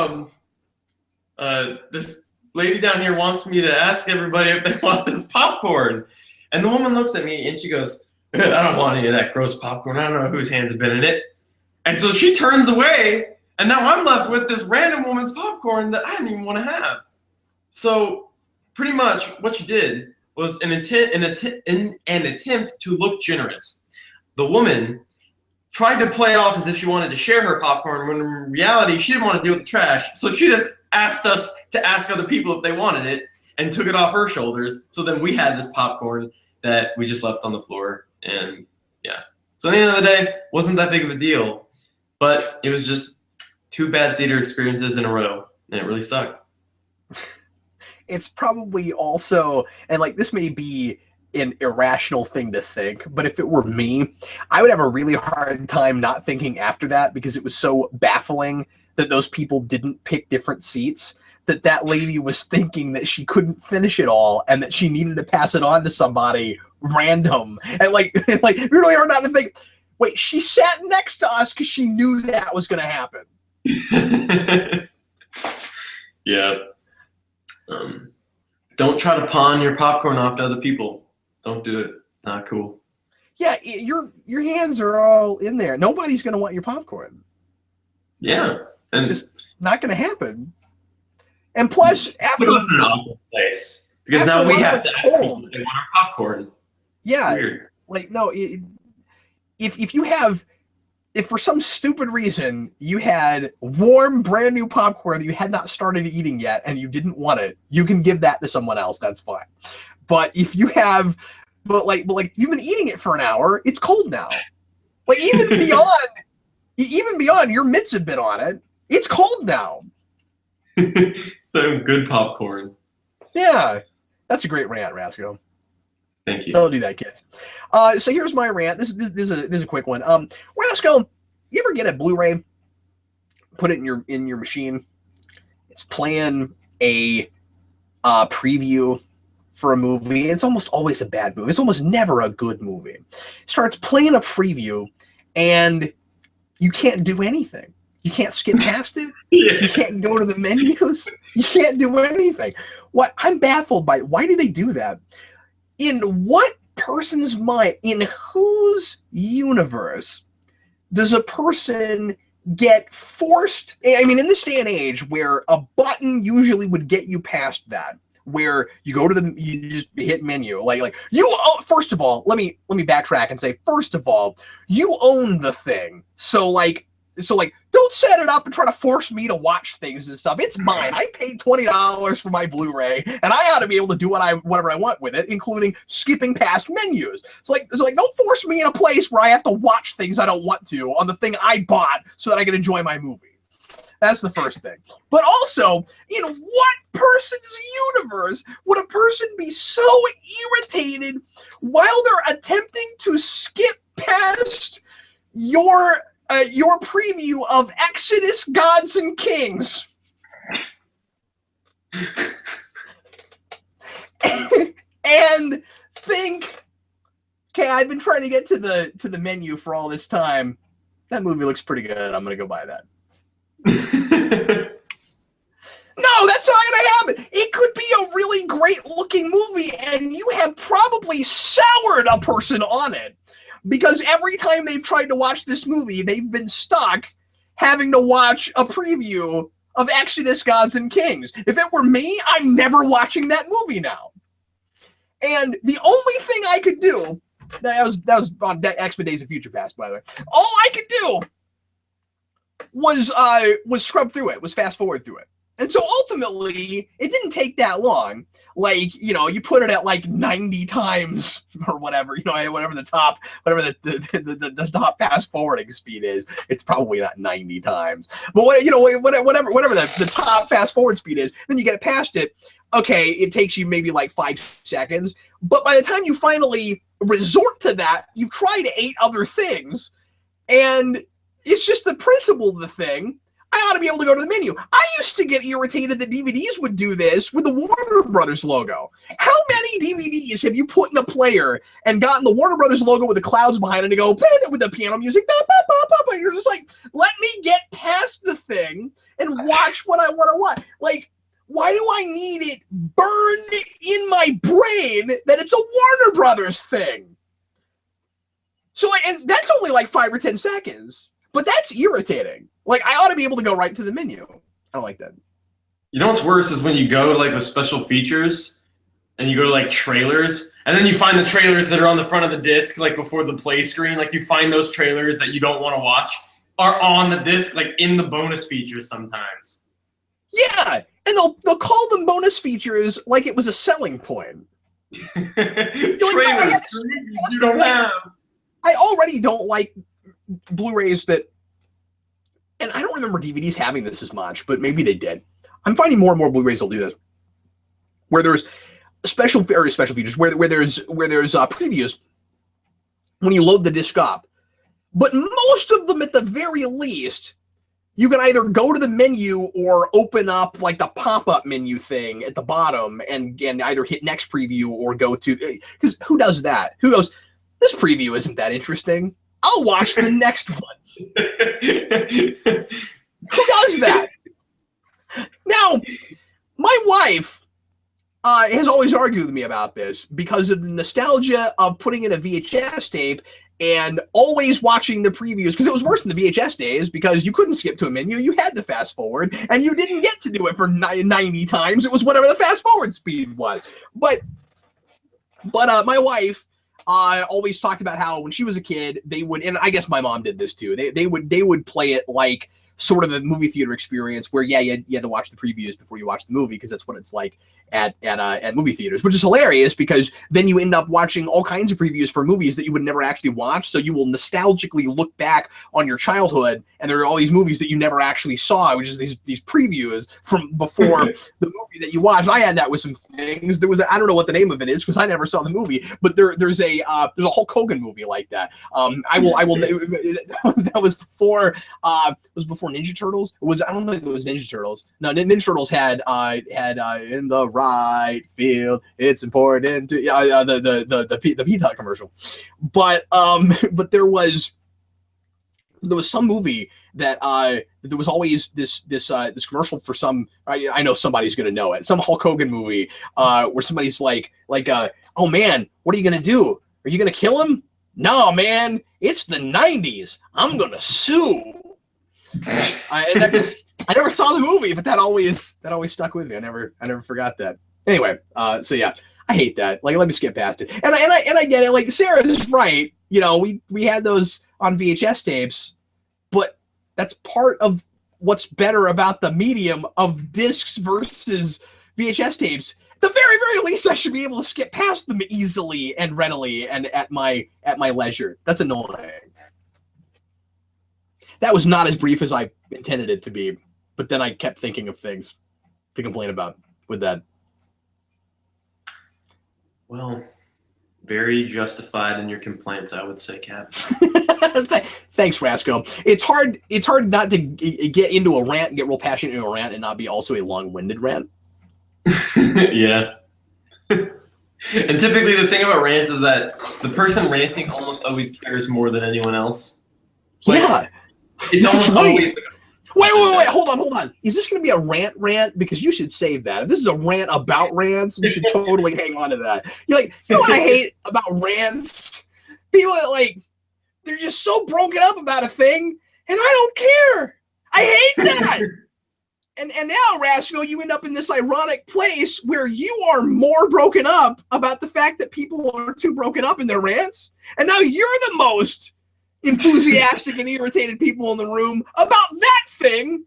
this lady down here wants me to ask everybody if they want this popcorn. And the woman looks at me and she goes, I don't want any of that gross popcorn. I don't know whose hands have been in it. And so she turns away, and now I'm left with this random woman's popcorn that I didn't even want to have. So pretty much what she did was an attempt to look generous. The woman tried to play it off as if she wanted to share her popcorn, when in reality she didn't want to deal with the trash. So she just asked us to ask other people if they wanted it and took it off her shoulders. So then we had this popcorn that we just left on the floor. And yeah. So at the end of the day, wasn't that big of a deal. But it was just 2 bad theater experiences in a row. And it really sucked. It's probably also, and like this may be an irrational thing to think, but if it were me, I would have a really hard time not thinking after that, because it was so baffling that those people didn't pick different seats, that lady was thinking that she couldn't finish it all and that she needed to pass it on to somebody random. And like really hard not to think, wait, she sat next to us because she knew that was going to happen. Yeah. Don't try to pawn your popcorn off to other people. Don't do it. Not cool. Yeah, your hands are all in there. Nobody's going to want your popcorn. Yeah. It's just not going to happen. And plus, after... Put us in an awkward place. Because now we have to ask people if they want our popcorn. Yeah. Weird. Like, no, if for some stupid reason you had warm, brand new popcorn that you had not started eating yet and you didn't want it, you can give that to someone else. That's fine. But if you have, but you've been eating it for an hour, it's cold now. Like even beyond your mitts have been on it, it's cold now. So good popcorn. Yeah, that's a great rant, Rasco. Thank you. Don't do that, kids. So here's my rant. This is a quick one. Rasco, you ever get a Blu-ray, put it in your machine? It's playing a preview for a movie, and it's almost always a bad movie. It's almost never a good movie. Starts playing a preview, and you can't do anything. You can't skip past it. Yeah. You can't go to the menus. You can't do anything. What I'm baffled by, why do they do that? In what person's mind, in whose universe does a person get forced? I mean, in this day and age where a button usually would get you past that, where you go to you just hit menu, like you. First of all, let me backtrack and say, first of all, you own the thing, so don't set it up and try to force me to watch things and stuff. It's mine. I paid $20 for my Blu-ray, and I ought to be able to do whatever I want with it, including skipping past menus. It's like don't force me in a place where I have to watch things I don't want to on the thing I bought so that I can enjoy my movie. That's the first thing. But also, in what person's universe would a person be so irritated while they're attempting to skip past your preview of Exodus, Gods and Kings? And think, okay, I've been trying to get to the menu for all this time. That movie looks pretty good. I'm gonna go buy that. No, that's not gonna happen. It could be a really great looking movie, and you have probably soured a person on it. Because every time they've tried to watch this movie, they've been stuck having to watch a preview of Exodus, Gods and Kings. If it were me, I'm never watching that movie now. And the only thing I could do, that was on X-Men Days of Future Past, by the way. All I could do was scrub through it, was fast forward through it. And so ultimately, it didn't take that long. Like, you put it at like 90 times or whatever, whatever the top fast forwarding speed is. It's probably not 90 times, but whatever the top fast forward speed is, then you get past it. Okay, it takes you maybe like 5 seconds, but by the time you finally resort to that, you've tried 8 other things, and it's just the principle of the thing. I ought to be able to go to the menu. I used to get irritated that DVDs would do this with the Warner Brothers logo. How many DVDs have you put in a player and gotten the Warner Brothers logo with the clouds behind it and go, with the piano music, and you're just like, let me get past the thing and watch what I want to watch. Like, why do I need it burned in my brain that it's a Warner Brothers thing? So, and that's only like 5 or 10 seconds. But that's irritating. Like, I ought to be able to go right to the menu. I don't like that. You know what's worse is when you go to like the special features and you go to like trailers, and then you find the trailers that are on the front of the disc, like before the play screen. Like, you find those trailers that you don't want to watch are on the disc, like in the bonus features sometimes. Yeah, and they'll call them bonus features like it was a selling point. Trailers you don't have. I already don't like Blu-rays that, and I don't remember DVDs having this as much, but maybe they did. I'm finding more and more Blu-rays will do this, where there's very special features, where there's previews when you load the disc up. But most of them, at the very least, you can either go to the menu or open up like the pop-up menu thing at the bottom and either hit next preview or go to, because who does that? Who goes, this preview isn't that interesting, I'll watch the next one. Who does that? Now, my wife has always argued with me about this because of the nostalgia of putting in a VHS tape and always watching the previews, because it was worse in the VHS days because you couldn't skip to a menu. You had to fast forward, and you didn't get to do it for 90 times. It was whatever the fast forward speed was. But my wife always talked about how when she was a kid, they would, and I guess my mom did this too, they would play it like sort of a movie theater experience where, you had to watch the previews before you watch the movie, because that's what it's like at movie theaters, which is hilarious because then you end up watching all kinds of previews for movies that you would never actually watch. So you will nostalgically look back on your childhood, and there are all these movies that you never actually saw, which is these previews from before the movie that you watched. I had that with some things. There was I don't know what the name of it is because I never saw the movie, but there's a Hulk Hogan movie like that. That was before before Ninja Turtles? I don't think it was Ninja Turtles. No, Ninja Turtles had in the right field. It's important to the P-Tot commercial, but there was some movie that there was always this commercial for some. I know somebody's gonna know it. Some Hulk Hogan movie where somebody's like oh man, what are you gonna do? Are you gonna kill him? No, man, it's the 90s. I'm gonna sue. I never saw the movie, but that always stuck with me. I never forgot that. Anyway, so yeah, I hate that. Like, let me skip past it. And I get it. Like, Sarah is right. You know, we had those on VHS tapes, but that's part of what's better about the medium of discs versus VHS tapes. At the very, very least, I should be able to skip past them easily and readily and at my leisure. That's annoying. That was not as brief as I intended it to be, but then I kept thinking of things to complain about with that. Well, very justified in your complaints, I would say, Cap. Thanks, Rasco. It's hard not to get into a rant, get real passionate into a rant, and not be also a long-winded rant. Yeah. And typically the thing about rants is that the person ranting almost always cares more than anyone else. Like, yeah. It's almost always like Wait, hold on. Is this going to be a rant? Because you should save that. If this is a rant about rants, you should totally hang on to that. You're like, you know what I hate about rants? People that, like, they're just so broken up about a thing, and I don't care. I hate that. And now, Rasco, you end up in this ironic place where you are more broken up about the fact that people are too broken up in their rants, and now you're the most enthusiastic and irritated people in the room about that thing.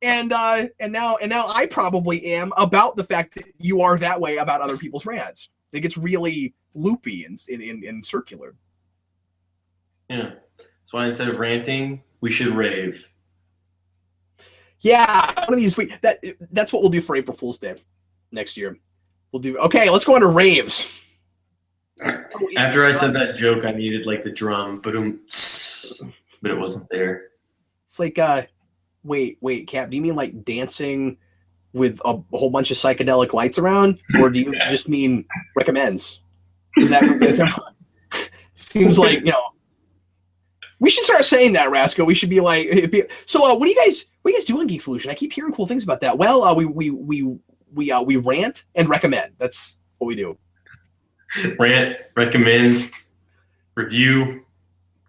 And now I probably am about the fact that you are that way about other people's rants. It gets really loopy and circular. Yeah. That's why instead of ranting, we should rave. Yeah, one of these that's what we'll do for April Fool's Day next year. We'll do okay, let's go on to raves. After I said that joke, I needed like the drum, but it wasn't there. It's like wait, Cap, do you mean like dancing with a whole bunch of psychedelic lights around? Or do you just mean recommends? Is that seems like, you know, we should start saying that, Rasco. We should be like, so what do you guys do on Geekvolution? I keep hearing cool things about that. Well, we rant and recommend. That's what we do. Rant, recommend, review,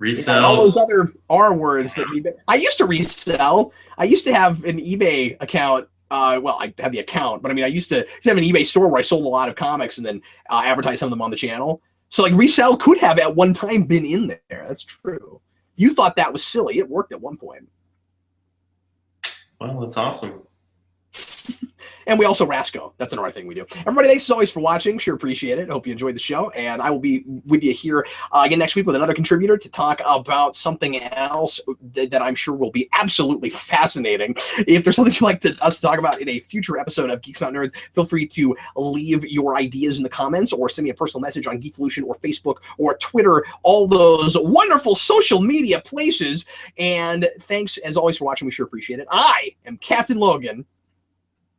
resell. All those other R words that I used to resell. I used to have an eBay account. Well, I have the account, but I mean, I used to have an eBay store where I sold a lot of comics and then advertised some of them on the channel. So like resell could have at one time been in there. That's true. You thought that was silly. It worked at one point. Well, that's awesome. And we also Rasco. That's another thing we do. Everybody, thanks as always for watching. Sure appreciate it. Hope you enjoyed the show. And I will be with you here again next week with another contributor to talk about something else that I'm sure will be absolutely fascinating. If there's something you'd like us to talk about in a future episode of Geeks Not Nerds, feel free to leave your ideas in the comments or send me a personal message on Geekvolution or Facebook or Twitter, all those wonderful social media places. And thanks as always for watching. We sure appreciate it. I am Captain Logan.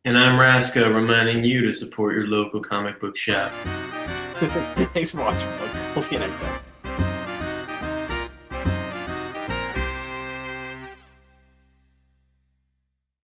And I'm Rasco, reminding you to support your local comic book shop. Thanks for watching, folks. We'll see you next time.